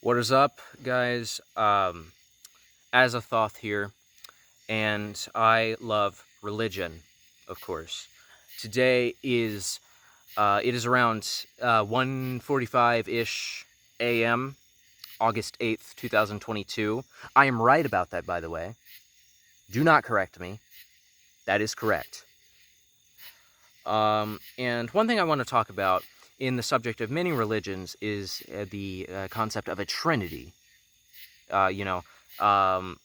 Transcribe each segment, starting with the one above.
What is up, guys? As a Thoth here, and I love religion, of course. Today is it is around 1:45-ish a.m., August 8th, 2022. I am right about that, by the way. Do not correct me. That is correct. And one thing I want to talk about in the subject of many religions is the concept of a trinity. A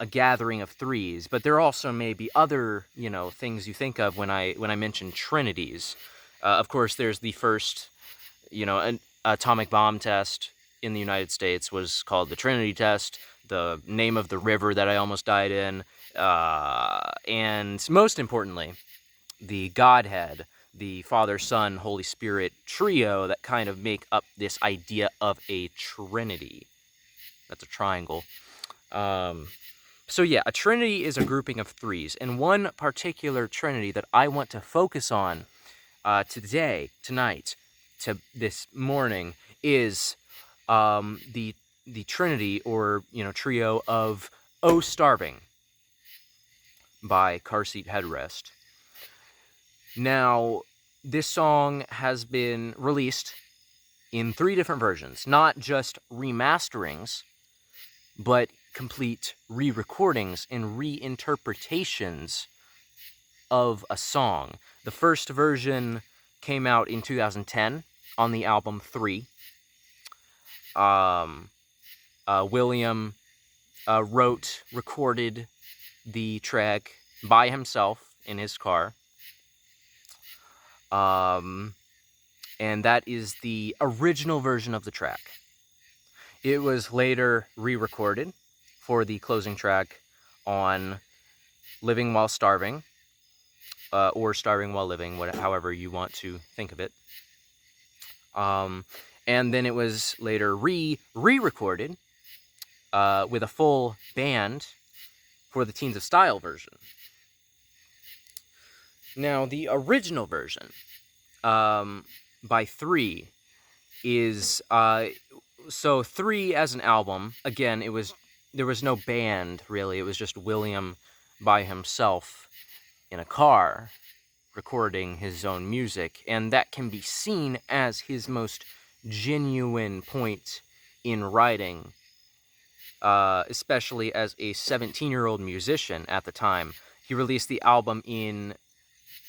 gathering of threes, but there also may be other, things you think of when I mention trinities. Of course, there's the first, an atomic bomb test in the United States was called the Trinity test. The name of the river that I almost died in, and most importantly, the Godhead, the Father, Son, Holy Spirit trio that kind of make up this idea of a Trinity. That's a triangle. So yeah, a trinity is a grouping of threes, and one particular trinity that I want to focus on tonight, to this morning, is the trinity, or trio of "Oh Starving" by Car Seat Headrest. Now, this song has been released in 3 different versions, not just remasterings, but complete re-recordings and reinterpretations of a song. The first version came out in 2010 on the album 3. William recorded the track by himself in his car. And that is the original version of the track. It was later re-recorded for the closing track on Living While Starving, or Starving While Living, however you want to think of it. And then it was later re-recorded with a full band for the Teens of Style version. Now, the original version by 3 is... So 3 as an album, again, there was no band, really. It was just William by himself in a car recording his own music, and that can be seen as his most genuine point in writing, especially as a 17-year-old musician at the time. He released the album in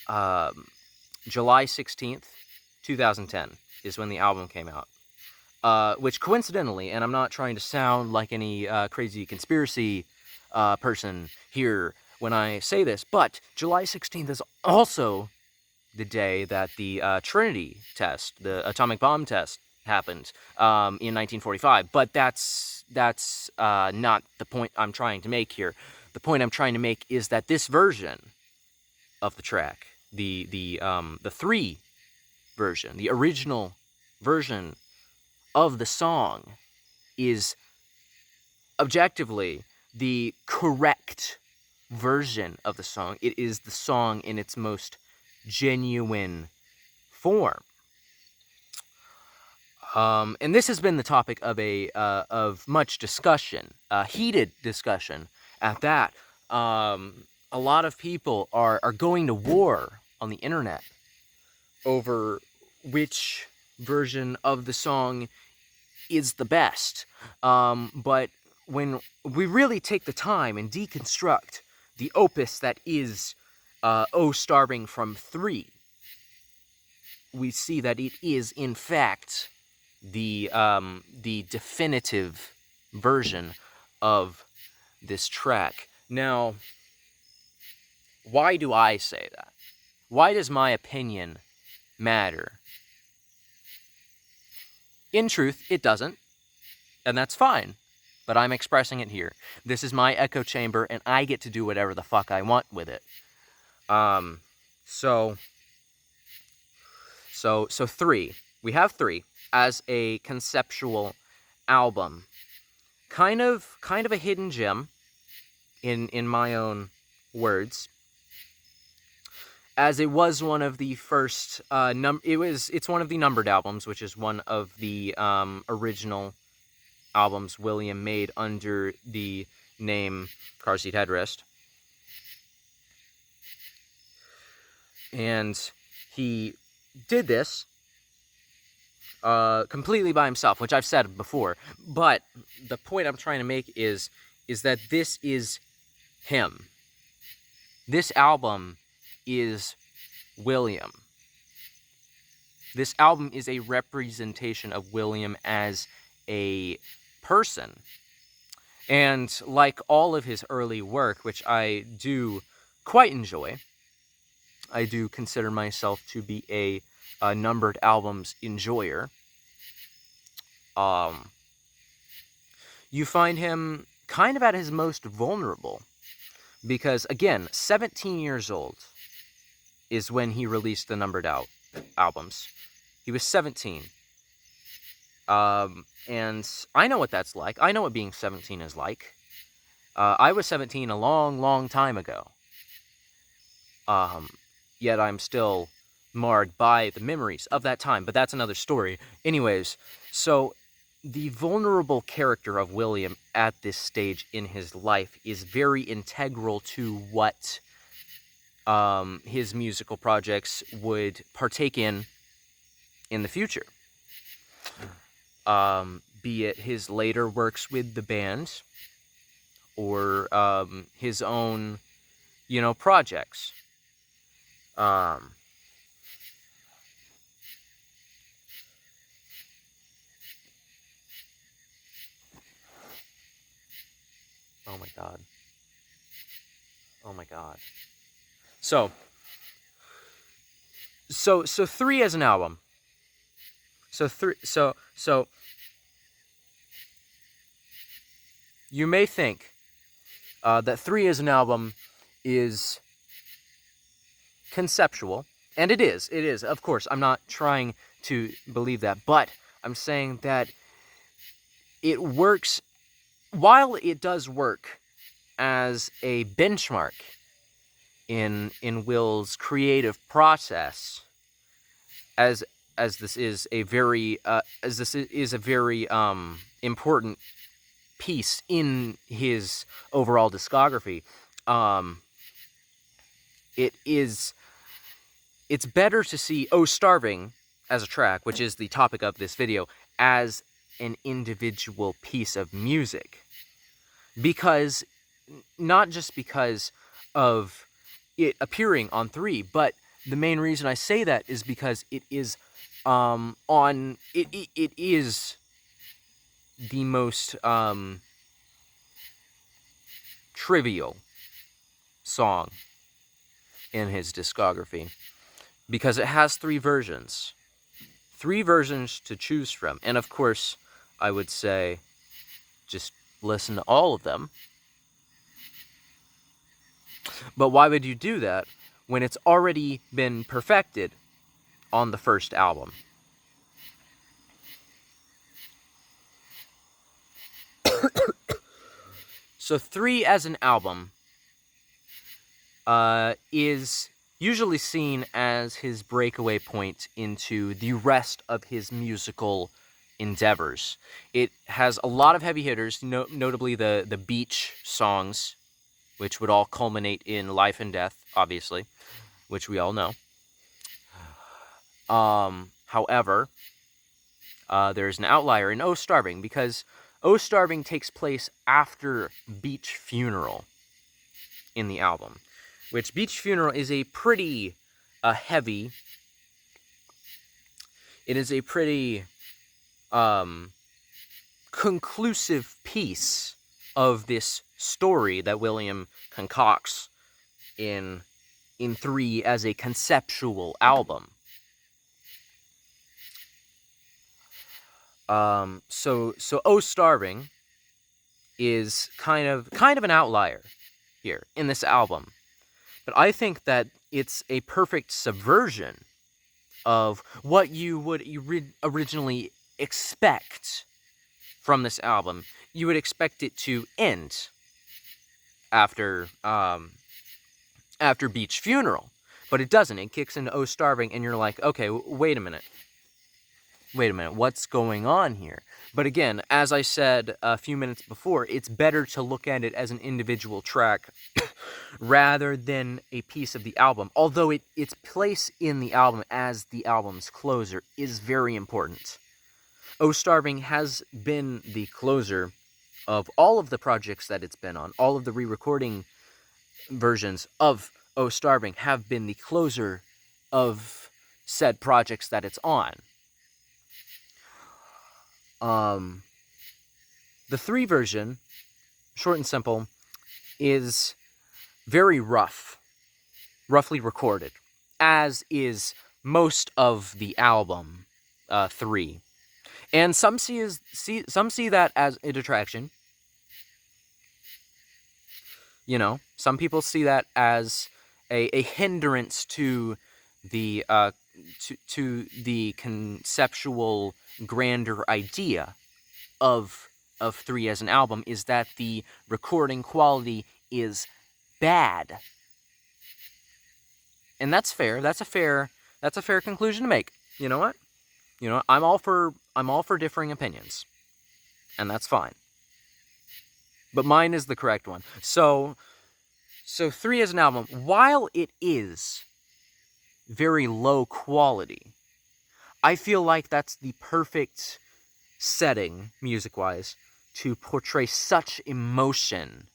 July 16th, 2010 is when the album came out. Which coincidentally, and I'm not trying to sound like any crazy conspiracy person here when I say this, but July 16th is also the day that the Trinity test, the atomic bomb test, happened in 1945. But that's not the point I'm trying to make here. The point I'm trying to make is that this version of the track, the 3 version, the original version of the song, is objectively the correct version of the song. It is the song in its most genuine form. And this has been the topic of much discussion, heated discussion at that. A lot of people are going to war on the internet over which version of the song is the best. But when we really take the time and deconstruct the opus that is Oh Starving from 3, we see that it is, in fact, the definitive version of this track. Now, why do I say that? Why does my opinion matter? In truth, it doesn't, and that's fine, but I'm expressing it here. This is my echo chamber, and I get to do whatever the fuck I want with it. So 3. We have 3 as a conceptual album. Kind of a hidden gem, in my own words, as it was one of the first it's one of the numbered albums, which is one of the original albums William made under the name Car Seat Headrest. And he did this completely by himself, which I've said before. But the point I'm trying to make is that this is him. This album is William. This album is a representation of William as a person. And like all of his early work, which I do quite enjoy, I do consider myself to be a numbered albums enjoyer. You find him kind of at his most vulnerable. Because, again, 17 years old is when he released the numbered albums. He was 17. And I know what that's like. I know what being 17 is like. I was 17 a long, long time ago. Yet I'm still marred by the memories of that time. But that's another story. Anyways, so the vulnerable character of William at this stage in his life is very integral to what his musical projects would partake in the future. Be it his later works with the band or his own, projects. Oh my god. Oh my god. So 3 as an album. So you may think that 3 as an album is conceptual, and it is. It is, of course. I'm not trying to believe that, but I'm saying that it works. While it does work as a benchmark in Will's creative process, as this is a very important piece in his overall discography, it's better to see "Oh Starving" as a track, which is the topic of this video, as an individual piece of music. Because, not just because of it appearing on 3, but the main reason I say that is because it is it is the most trivial song in his discography, because it has 3 versions. 3 versions to choose from. And of course, I would say just listen to all of them. But why would you do that when it's already been perfected on the first album? So 3 as an album is usually seen as his breakaway point into the rest of his musical endeavors. It has a lot of heavy hitters, notably the beach songs, which would all culminate in Life and Death, obviously, which we all know. However, there's an outlier in "Oh Starving," because "Oh Starving" takes place after Beach Funeral in the album, which Beach Funeral is a pretty heavy, it is a pretty conclusive piece of this story that William concocts in 3 as a conceptual album. So "Oh Starving" is kind of an outlier here in this album. But I think that it's a perfect subversion of what you would originally expect from this album. You would expect it to end after Beach Funeral, but it doesn't. It kicks into "Oh Starving," and you're like, okay, wait a minute. wait a minute, what's going on here? But again, as I said a few minutes before, it's better to look at it as an individual track rather than a piece of the album. Although its place in the album as the album's closer is very important. Oh Starving has been the closer of all of the projects that it's been on. All of the re-recording versions of Oh Starving have been the closer of said projects that it's on. The 3 version, short and simple, is very roughly recorded, as is most of the album 3. And some see that as a detraction. You know, some people see that as a hindrance to the to the conceptual grander idea of 3 as an album, is that the recording quality is bad. And that's fair. That's a fair conclusion to make. You know what? I'm all for differing opinions. And that's fine. But mine is the correct one. So 3 as an album, while it is very low quality, I feel like that's the perfect setting, music-wise, to portray such emotion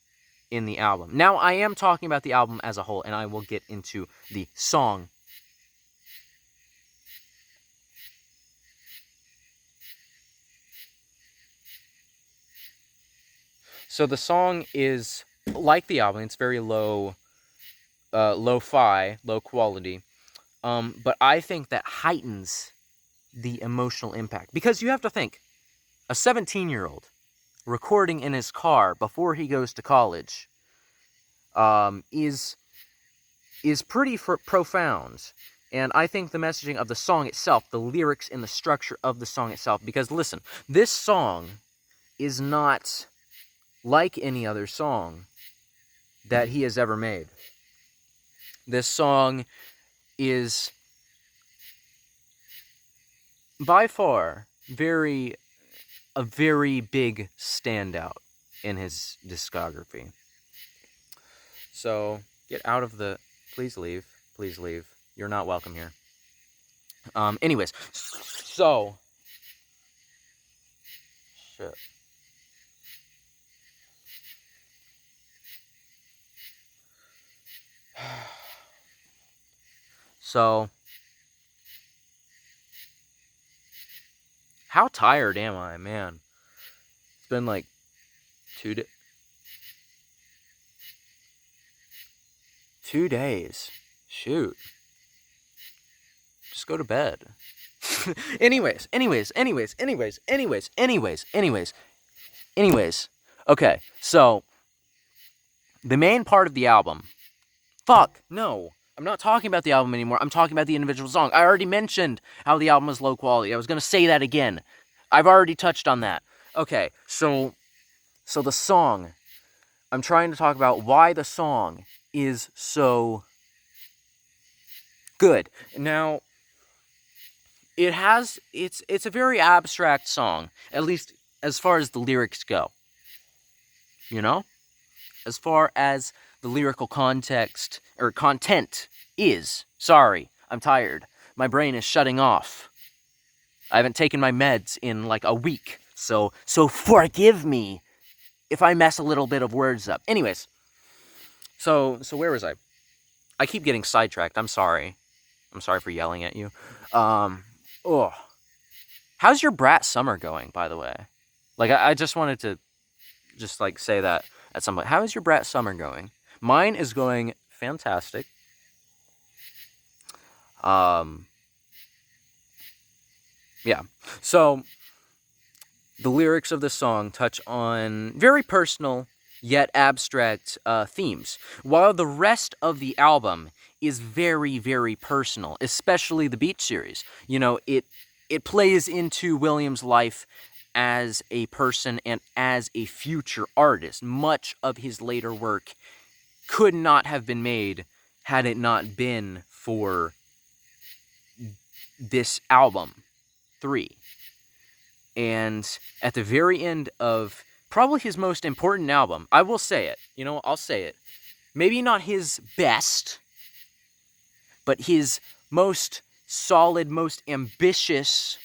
in the album. Now, I am talking about the album as a whole, and I will get into the song. So the song is like the album. It's very lo-fi, low quality. But I think that heightens the emotional impact. Because you have to think, a 17-year-old recording in his car before he goes to college is pretty profound. And I think the messaging of the song itself, the lyrics and the structure of the song itself, because listen, this song is not like any other song that he has ever made. This song is by far a very big standout in his discography. So, get out of the... Please leave. Please leave. You're not welcome here. Anyways, so... Shit. So... How tired am I, man? It's been like 2 days. 2 days. Shoot. Just go to bed. anyways. Okay, so the main part of the album. Fuck, no. I'm not talking about the album anymore. I'm talking about the individual song. I already mentioned how the album was low quality. I was going to say that again. I've already touched on that. Okay, so the song. I'm trying to talk about why the song is so good. Now, it's a very abstract song, at least as far as the lyrics go. You know? As far as the lyrical context or content is. Sorry, I'm tired. My brain is shutting off. I haven't taken my meds in like a week, so forgive me if I mess a little bit of words up. Anyways, so where was I? I keep getting sidetracked. I'm sorry. I'm sorry for yelling at you. How's your brat summer going, by the way? Like, I just wanted to just like say that at some point. How is your brat summer going? Mine is going fantastic. Yeah. So, the lyrics of the song touch on very personal yet abstract themes, while the rest of the album is very, very personal, especially the Beach series. You know, it plays into Williams' life as a person and as a future artist. Much of his later work could not have been made had it not been for this album, 3. And at the very end of probably his most important album, I will say it, I'll say it. Maybe not his best, but his most solid, most ambitious,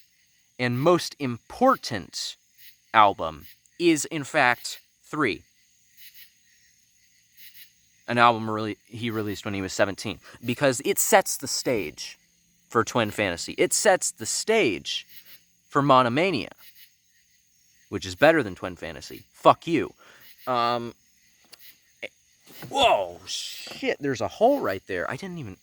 and most important album is, in fact, 3. An album he released when he was 17. Because it sets the stage for Twin Fantasy. It sets the stage for Monomania, which is better than Twin Fantasy. Fuck you. Whoa, shit, there's a hole right there. I didn't even...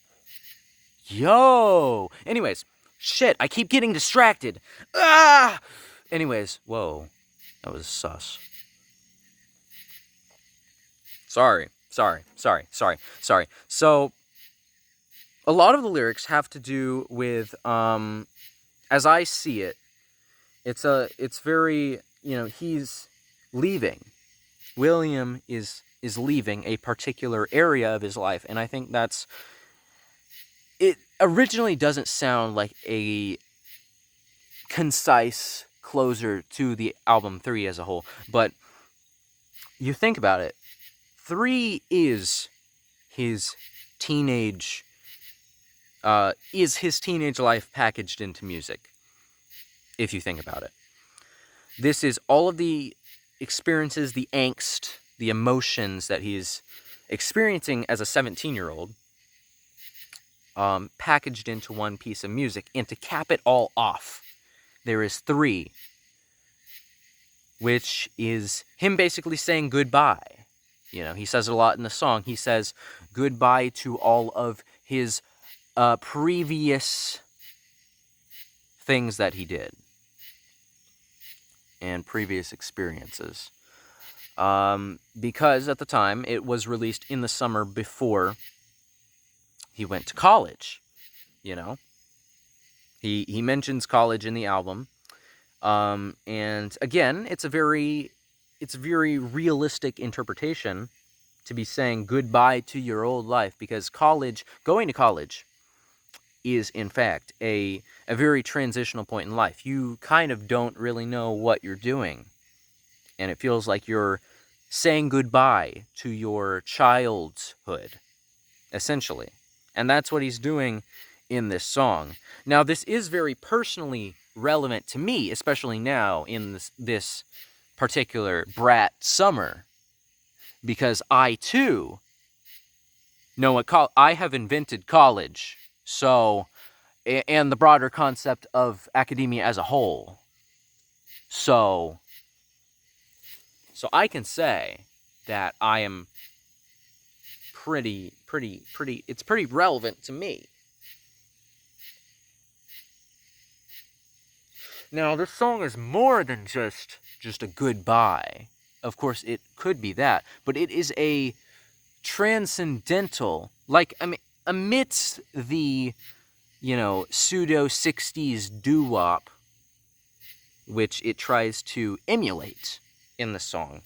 Yo! Anyways, shit, I keep getting distracted. Ah! Anyways, whoa, that was sus. Sorry. So, a lot of the lyrics have to do with, as I see it, it's very, he's leaving. William is leaving a particular area of his life, and I think it originally doesn't sound like a concise closer to the album 3 as a whole, but you think about it, 3 is his teenage life packaged into music, if you think about it. This is all of the experiences, the angst, the emotions that he's experiencing as a 17-year-old, packaged into one piece of music. And to cap it all off, there is 3, which is him basically saying goodbye. He says it a lot in the song. He says goodbye to all of his previous things that he did and previous experiences. Because at the time, it was released in the summer before he went to college, He mentions college in the album. And again, it's a very realistic interpretation to be saying goodbye to your old life, because going to college is, in fact, a very transitional point in life. You kind of don't really know what you're doing, and it feels like you're saying goodbye to your childhood, essentially. And that's what he's doing in this song. Now, this is very personally relevant to me, especially now in this particular brat summer, because I too know what I have invented college, and the broader concept of academia as a whole. So I can say that I am it's pretty relevant to me. Now, this song is more than just a goodbye. Of course, it could be that, but it is a transcendental, amidst the, pseudo 60s doo-wop, which it tries to emulate in the song.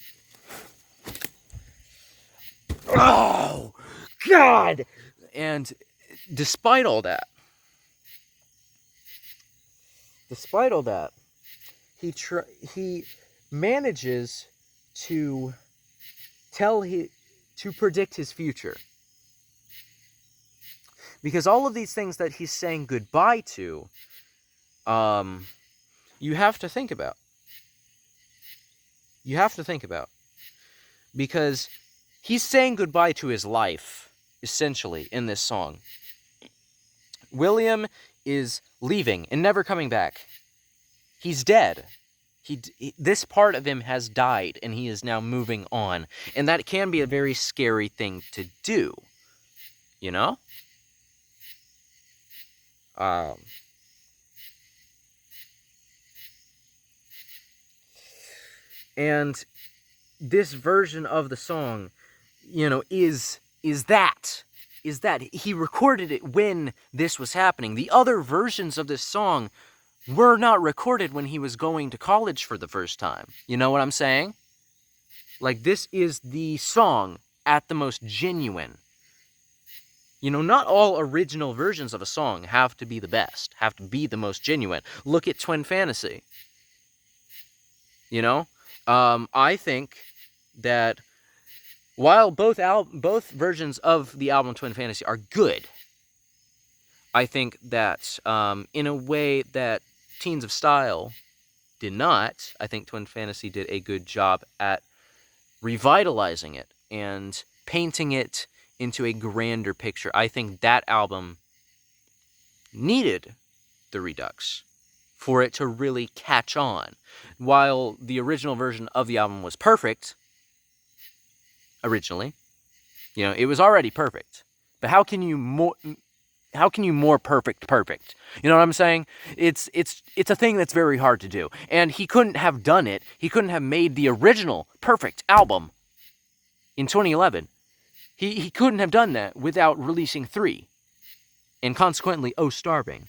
Oh, God! And despite all that, he manages to predict his future. Because all of these things that he's saying goodbye to, you have to think about. Because he's saying goodbye to his life, essentially, in this song. William is leaving and never coming back. He's dead. This part of him has died, and he is now moving on. And that can be a very scary thing to do. And this version of the song, is that he recorded it when this was happening. The other versions of this song were not recorded when he was going to college for the first time. You know what I'm saying? This is the song at the most genuine. Not all original versions of a song have to be the best, have to be the most genuine. Look at Twin Fantasy. You know, I think that while both versions of the album Twin Fantasy are good, I think that in a way that Teens of Style did not, I think Twin Fantasy did a good job at revitalizing it and painting it into a grander picture. I think that album needed the Redux for it to really catch on. While the original version of the album was perfect, originally, you know, it was already perfect. But how can you more perfect? You know what I'm saying? It's a thing that's very hard to do. And he couldn't have done it. He couldn't have made the original perfect album in 2011. He couldn't have done that without releasing 3. And consequently, Oh Starving.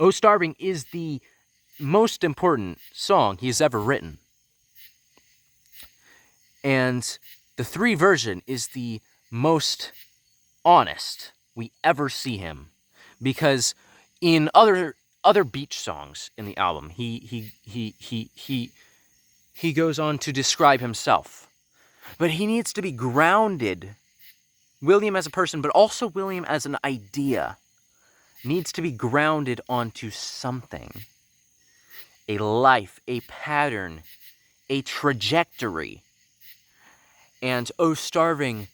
Oh Starving is the most important song he's ever written. And the 3 version is the most honest we ever see him. Because in other beach songs in the album, he goes on to describe himself. But he needs to be grounded, William as a person, but also William as an idea, needs to be grounded onto something. A life, a pattern, a trajectory. And Oh Starving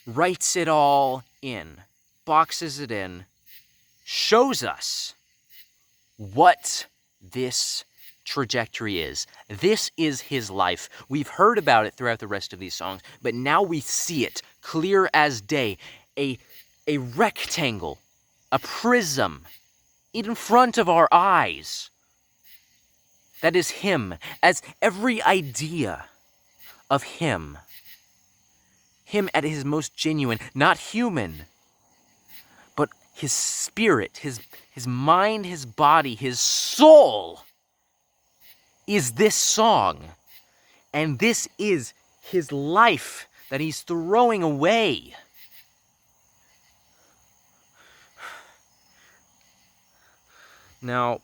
writes it all in, boxes it in, shows us what this trajectory is. This is his life. We've heard about it throughout the rest of these songs, but now we see it clear as day. A rectangle, a prism in front of our eyes. That is him, as every idea of him at his most genuine, not human, but his spirit, his mind, his body, his soul is this song. And this is his life that he's throwing away. Now,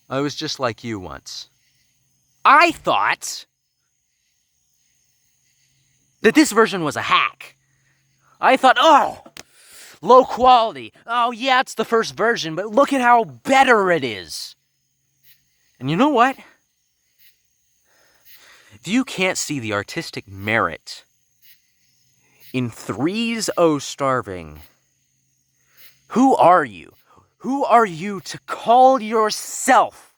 I was just like you once. I thought that this version was a hack. I thought, oh, low quality. Oh, yeah, it's the first version, but look at how better it is. And you know what? If you can't see the artistic merit in 3's Oh Starving, who are you? Who are you to call yourself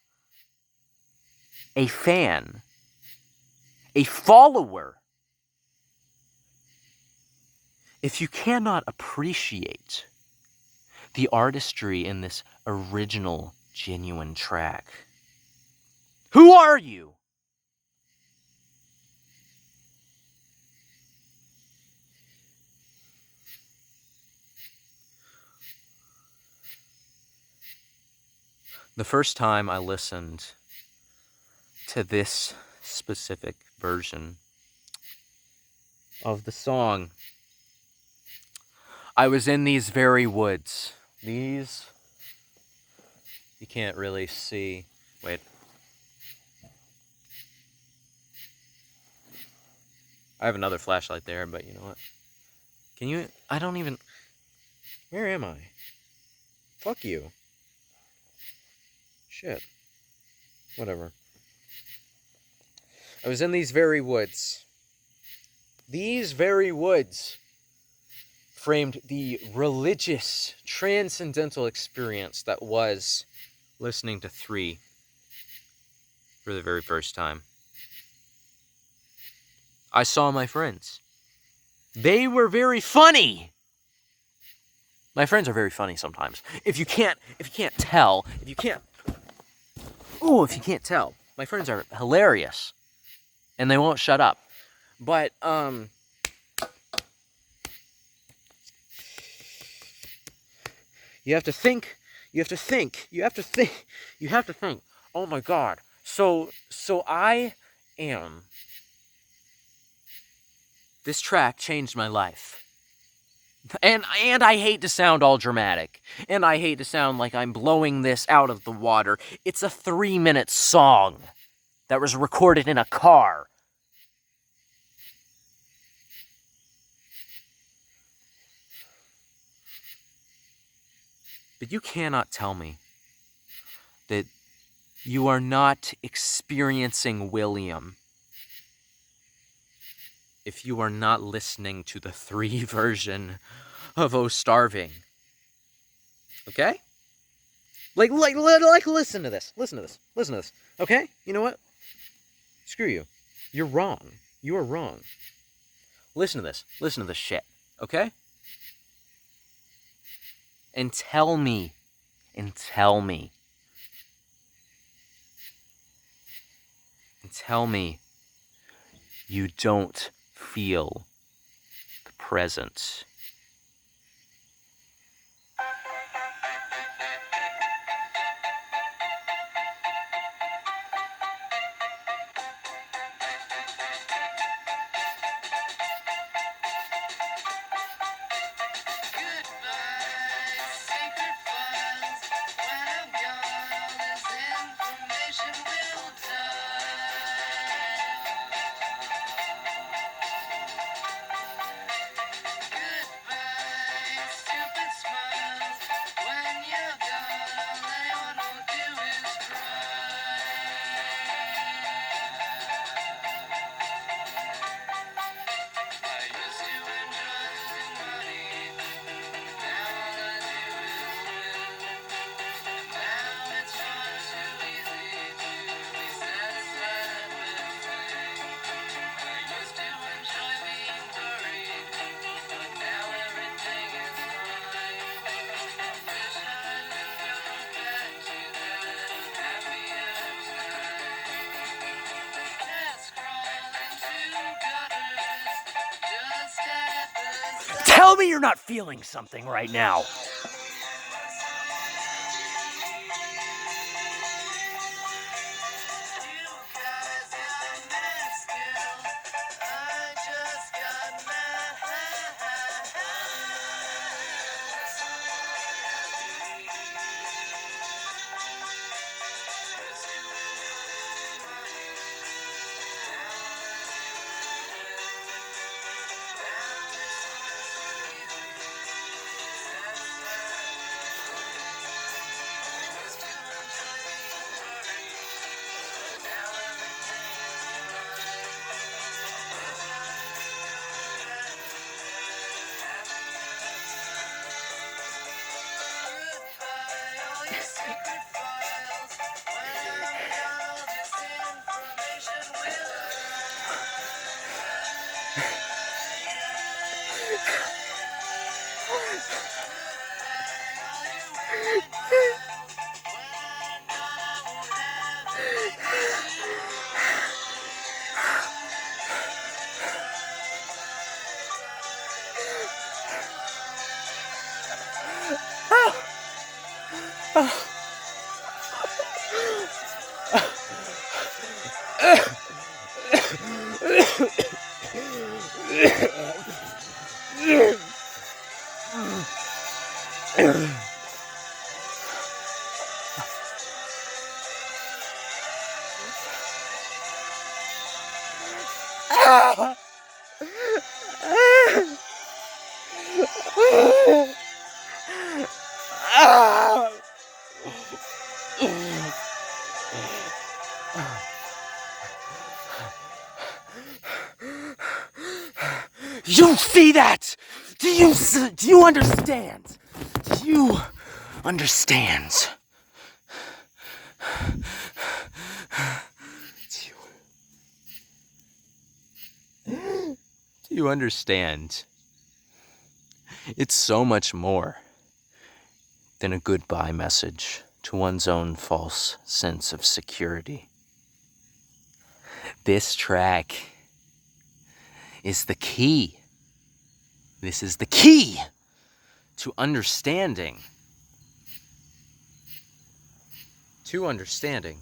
a fan, a follower, if you cannot appreciate the artistry in this original, genuine track? Who are you? The first time I listened to this specific version of the song, I was in these very woods. These, you can't really see. Wait. I have another flashlight there, but you know what? Can you, I don't even, where am I? Fuck you. Shit. Whatever. I was in these very woods. These very woods framed the religious, transcendental experience that was listening to 3 for the very first time. I saw my friends. They were very funny. My friends are very funny sometimes. If you can't tell, my friends are hilarious. And they won't shut up. But, you have to think, oh my God. So I am This track changed my life. And I hate to sound all dramatic. And I hate to sound like I'm blowing this out of the water. It's a 3-minute song that was recorded in a car. But you cannot tell me that you are not experiencing William if you are not listening to the 3 version of Oh Starving. Okay? Like, listen to this. Listen to this. Listen to this. Okay? You know what? Screw you. You're wrong. You are wrong. Listen to this. Listen to this shit. Okay? And tell me. And tell me. And tell me you don't feel the presence. Tell me you're not feeling something right now. You see that? Do you understand? Do you understand? Do you understand? It's so much more than a goodbye message to one's own false sense of security. This track is the key. This is the key to understanding. To understanding.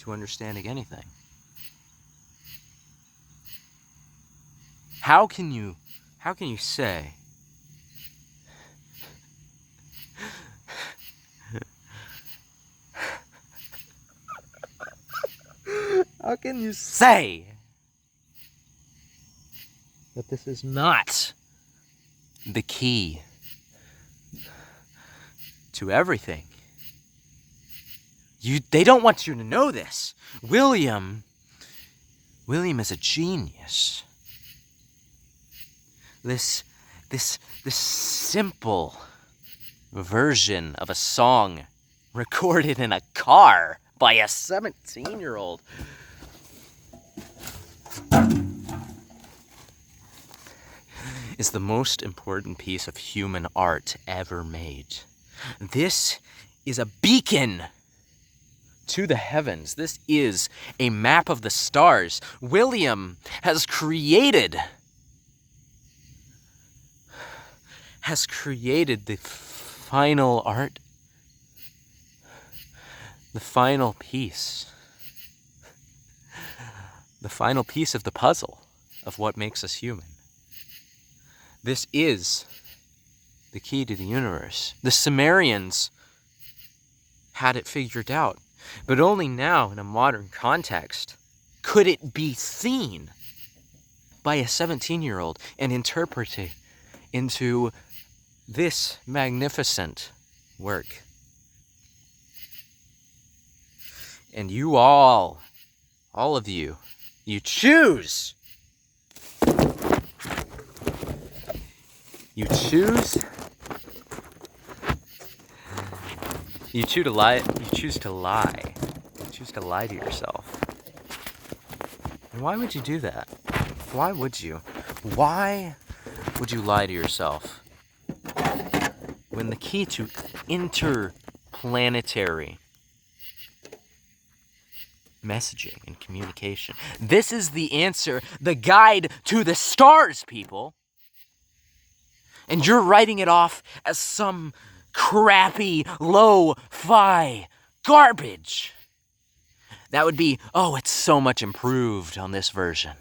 To understanding anything. How can you say how can you say that this is not the key to everything? They don't want you to know this. William is a genius. This simple version of a song recorded in a car by a 17-year-old is the most important piece of human art ever made. This is a beacon to the heavens. This is a map of the stars. William has created the final art, the final piece of the puzzle of what makes us human. This is the key to the universe. The Sumerians had it figured out, but only now in a modern context could it be seen by a 17-year-old and interpreted into this magnificent work. And you all of you choose to lie. You choose to lie. You choose to lie to yourself. And why would you do that? Why would you? Why would you lie to yourself? When the key to interplanetary messaging and communication, this is the answer, the guide to the stars, people. And you're writing it off as some crappy, lo-fi garbage. That would be, oh, it's so much improved on this version.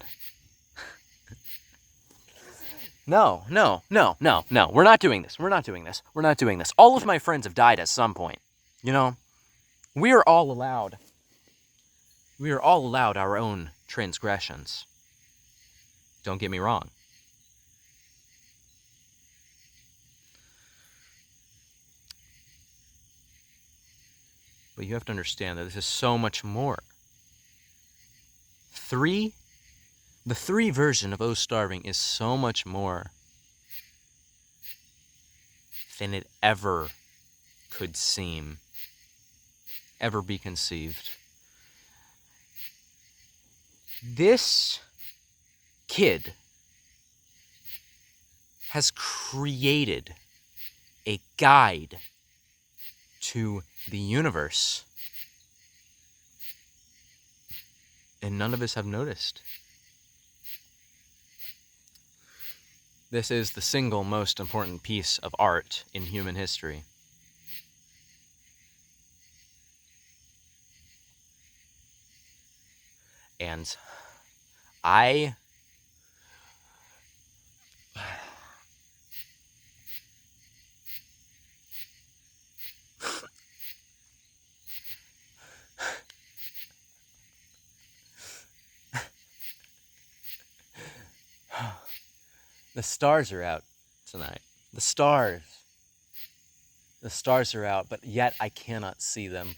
No. We're not doing this. All of my friends have died at some point. You know, we are all allowed our own transgressions. Don't get me wrong. But you have to understand that this is so much more. The 3 version of Oh Starving is so much more than it ever could seem, ever be conceived. This kid has created a guide to the universe, and none of us have noticed. This is the single most important piece of art in human history. And the stars are out tonight. The stars are out, but yet I cannot see them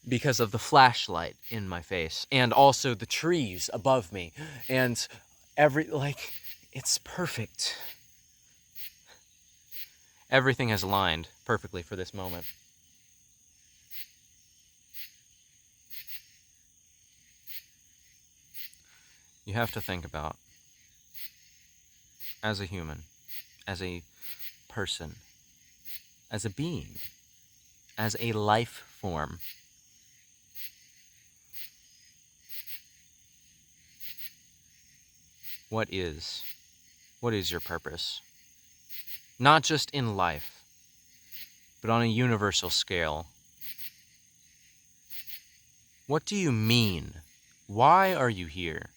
because of the flashlight in my face, and also the trees above me, and it's perfect. Everything has aligned perfectly for this moment. You have to think about, as a human, as a person, as a being, as a life form, what is your purpose? Not just in life, but on a universal scale. What do you mean? Why are you here?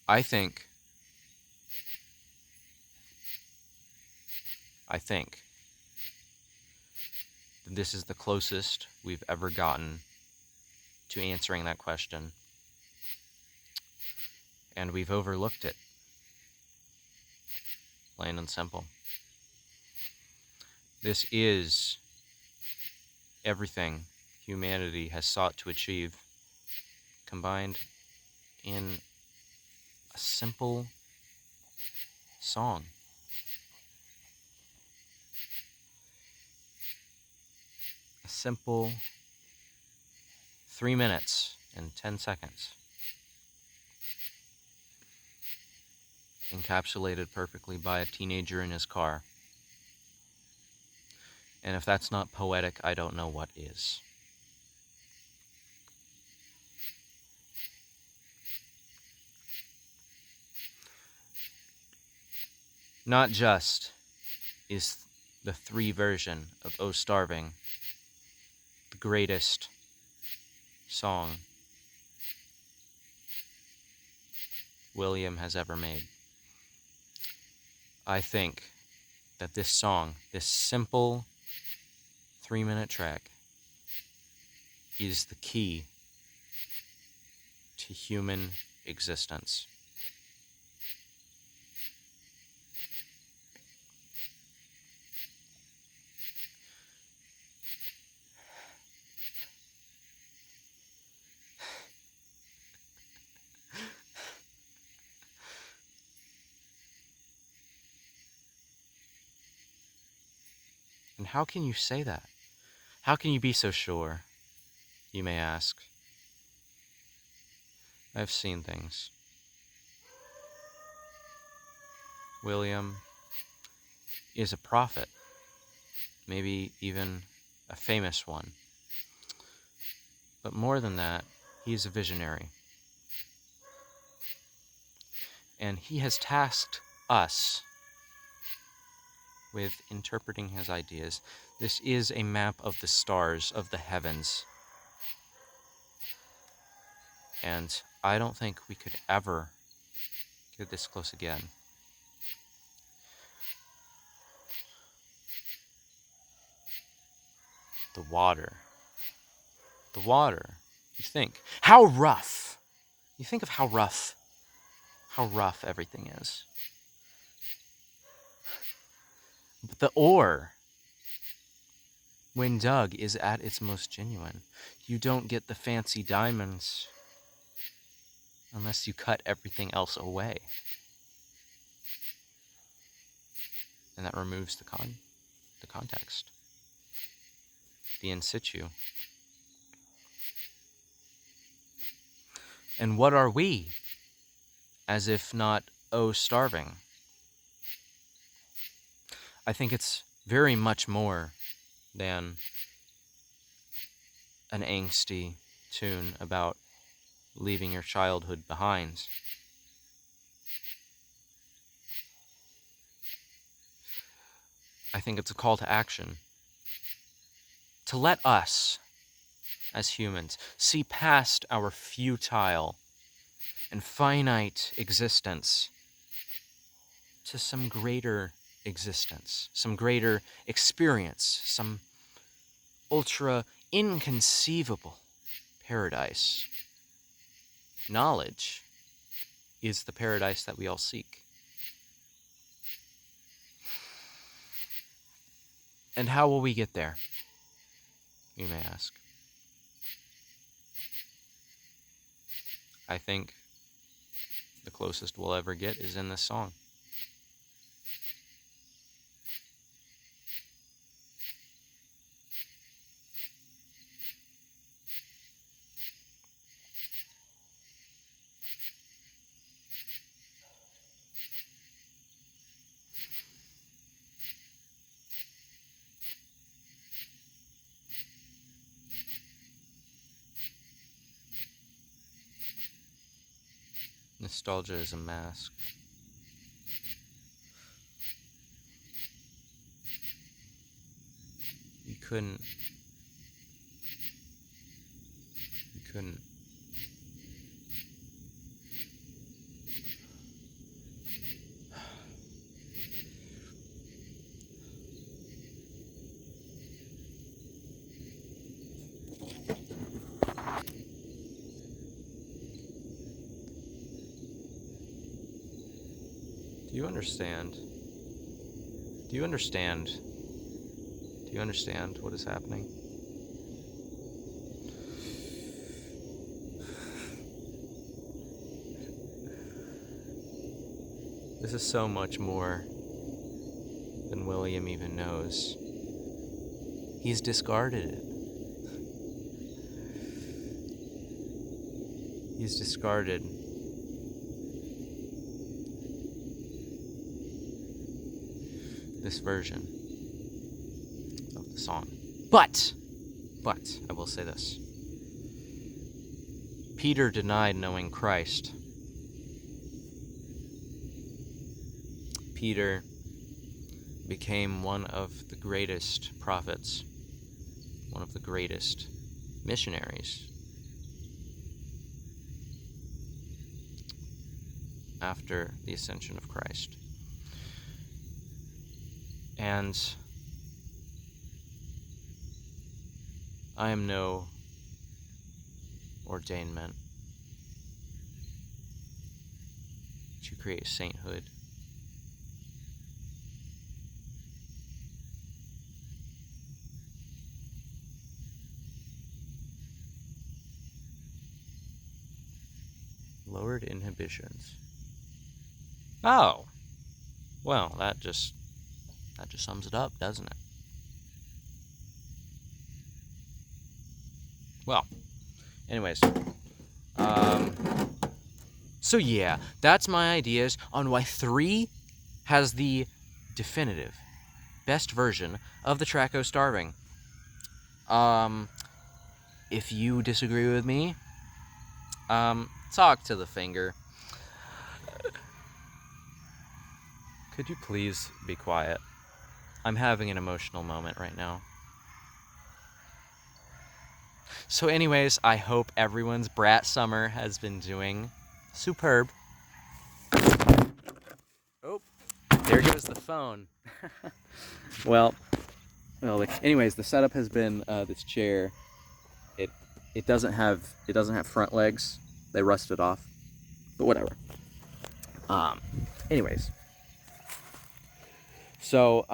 I think that this is the closest we've ever gotten to answering that question, and we've overlooked it, plain and simple. This is everything humanity has sought to achieve, combined in a simple song. A simple 3 minutes and 10 seconds. Encapsulated perfectly by a teenager in his car. And if that's not poetic, I don't know what is. Not just is the 3 version of "Oh Starving" the greatest song William has ever made. I think that this song, this simple 3-minute track, is the key to human existence. And how can you say that? How can you be so sure? You may ask. I've seen things. William is a prophet, maybe even a famous one. But more than that, he is a visionary. And he has tasked us with interpreting his ideas. This is a map of the stars, of the heavens. And I don't think we could ever get this close again. The water. The water. You think. How rough. You think of how rough everything is. But the ore, when dug, is at its most genuine. You don't get the fancy diamonds unless you cut everything else away. And that removes the context, the in situ. And what are we, as if not, oh, starving? I think it's very much more than an angsty tune about leaving your childhood behind. I think it's a call to action. To let us, as humans, see past our futile and finite existence to some greater existence, some greater experience, some ultra inconceivable paradise. Knowledge is the paradise that we all seek. And how will we get there? You may ask. I think the closest we'll ever get is in this song. Nostalgia is a mask. You couldn't you understand? Do you understand? Do you understand what is happening? This is so much more than William even knows. He's discarded it. He's discarded this version of the song. But, I will say this. Peter denied knowing Christ. Peter became one of the greatest prophets, one of the greatest missionaries after the ascension of Christ. And I am no ordainment to create sainthood. Lowered inhibitions. Oh, well, that just sums it up, doesn't it? Well, anyways, so yeah, that's my ideas on why 3 has the definitive best version of the track "O Starving." If you disagree with me, talk to the finger. Could you please be quiet? I'm having an emotional moment right now. So anyways, I hope everyone's brat summer has been doing superb. Oh, there goes the phone. Well, anyways, the setup has been this chair. It doesn't have front legs. They rusted off. But whatever. Anyways. So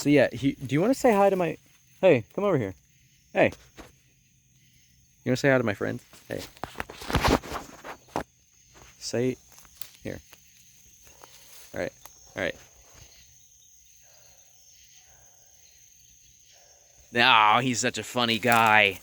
yeah, do you want to say hi to my... Hey, come over here. Hey. You want to say hi to my friends? Hey. Say... Here. Alright. Alright. Oh, he's such a funny guy.